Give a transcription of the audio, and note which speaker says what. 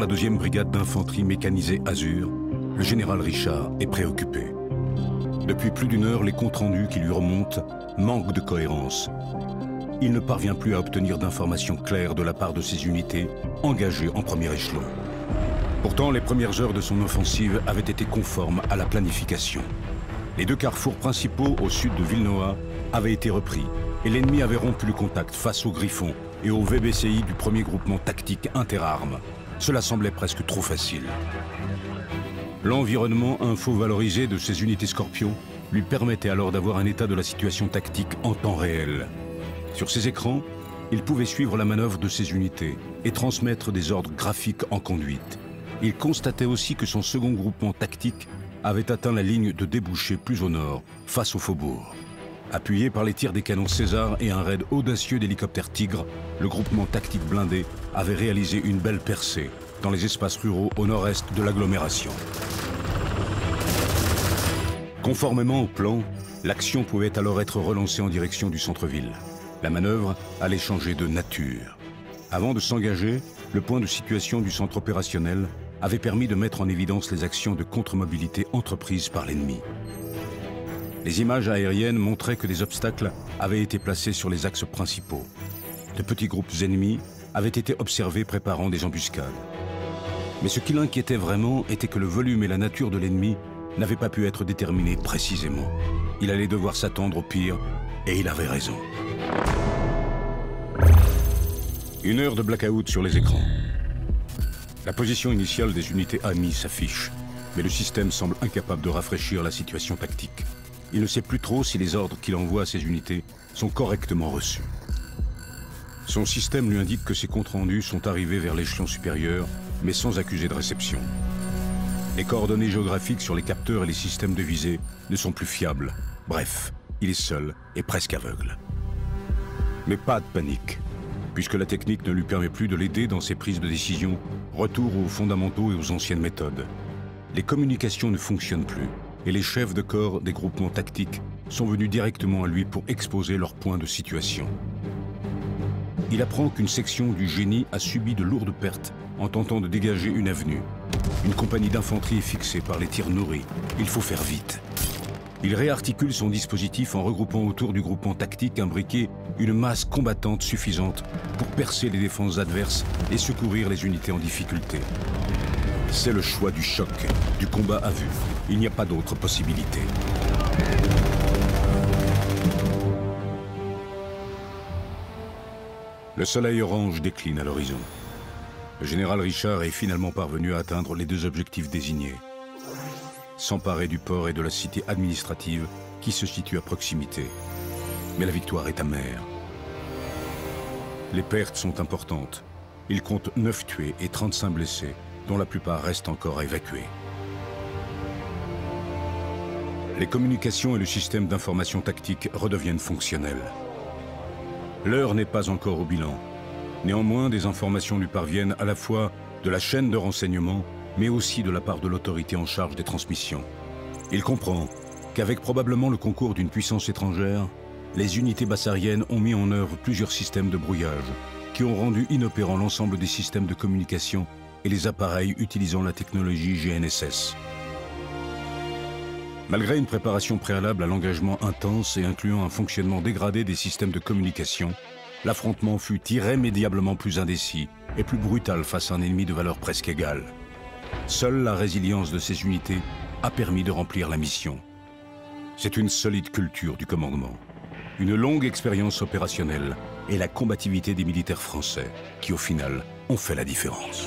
Speaker 1: la 2e brigade d'infanterie mécanisée Azur, le général Richard est préoccupé. Depuis plus d'1 heure, les comptes rendus qui lui remontent manquent de cohérence. Il ne parvient plus à obtenir d'informations claires de la part de ses unités engagées en premier échelon. Pourtant, les premières heures de son offensive avaient été conformes à la planification. Les 2 carrefours principaux au sud de Vilnoa avaient été repris et l'ennemi avait rompu le contact face aux Griffons et au VBCI du 1er groupement tactique interarmes. Cela semblait presque trop facile. L'environnement info-valorisé de ces unités Scorpio lui permettait alors d'avoir un état de la situation tactique en temps réel. Sur ces écrans, il pouvait suivre la manœuvre de ses unités et transmettre des ordres graphiques en conduite. Il constatait aussi que son 2e groupement tactique avait atteint la ligne de débouché plus au nord, face au faubourg. Appuyé par les tirs des canons César et un raid audacieux d'hélicoptères Tigre, le groupement tactique blindé avait réalisé une belle percée dans les espaces ruraux au nord-est de l'agglomération. Conformément au plan, l'action pouvait alors être relancée en direction du centre-ville. La manœuvre allait changer de nature. Avant de s'engager, le point de situation du centre opérationnel avait permis de mettre en évidence les actions de contre-mobilité entreprises par l'ennemi. Les images aériennes montraient que des obstacles avaient été placés sur les axes principaux. De petits groupes ennemis avaient été observés préparant des embuscades. Mais ce qui l'inquiétait vraiment était que le volume et la nature de l'ennemi n'avaient pas pu être déterminés précisément. Il allait devoir s'attendre au pire, et il avait raison. 1 heure de blackout sur les écrans. La position initiale des unités amies s'affiche, mais le système semble incapable de rafraîchir la situation tactique. Il ne sait plus trop si les ordres qu'il envoie à ses unités sont correctement reçus. Son système lui indique que ses comptes rendus sont arrivés vers l'échelon supérieur, mais sans accuser de réception. Les coordonnées géographiques sur les capteurs et les systèmes de visée ne sont plus fiables. Bref, il est seul et presque aveugle. Mais pas de panique. Puisque la technique ne lui permet plus de l'aider dans ses prises de décision, retour aux fondamentaux et aux anciennes méthodes. Les communications ne fonctionnent plus, et les chefs de corps des groupements tactiques sont venus directement à lui pour exposer leur point de situation. Il apprend qu'une section du génie a subi de lourdes pertes en tentant de dégager une avenue. Une compagnie d'infanterie est fixée par les tirs nourris. Il faut faire vite. Il réarticule son dispositif en regroupant autour du groupement tactique imbriqué une masse combattante suffisante pour percer les défenses adverses et secourir les unités en difficulté. C'est le choix du choc, du combat à vue. Il n'y a pas d'autre possibilité. Le soleil orange décline à l'horizon. Le général Richard est finalement parvenu à atteindre les 2 objectifs désignés. S'emparer du port et de la cité administrative qui se situe à proximité. Mais la victoire est amère. Les pertes sont importantes. Il compte 9 tués et 35 blessés, dont la plupart restent encore à évacuer. Les communications et le système d'information tactique redeviennent fonctionnels. L'heure n'est pas encore au bilan. Néanmoins, des informations lui parviennent à la fois de la chaîne de renseignement, mais aussi de la part de l'autorité en charge des transmissions. Il comprend qu'avec probablement le concours d'une puissance étrangère, les unités bassariennes ont mis en œuvre plusieurs systèmes de brouillage qui ont rendu inopérants l'ensemble des systèmes de communication et les appareils utilisant la technologie GNSS. Malgré une préparation préalable à l'engagement intense et incluant un fonctionnement dégradé des systèmes de communication, l'affrontement fut irrémédiablement plus indécis et plus brutal face à un ennemi de valeur presque égale. Seule la résilience de ces unités a permis de remplir la mission. C'est une solide culture du commandement, une longue expérience opérationnelle et la combativité des militaires français qui, au final, ont fait la différence.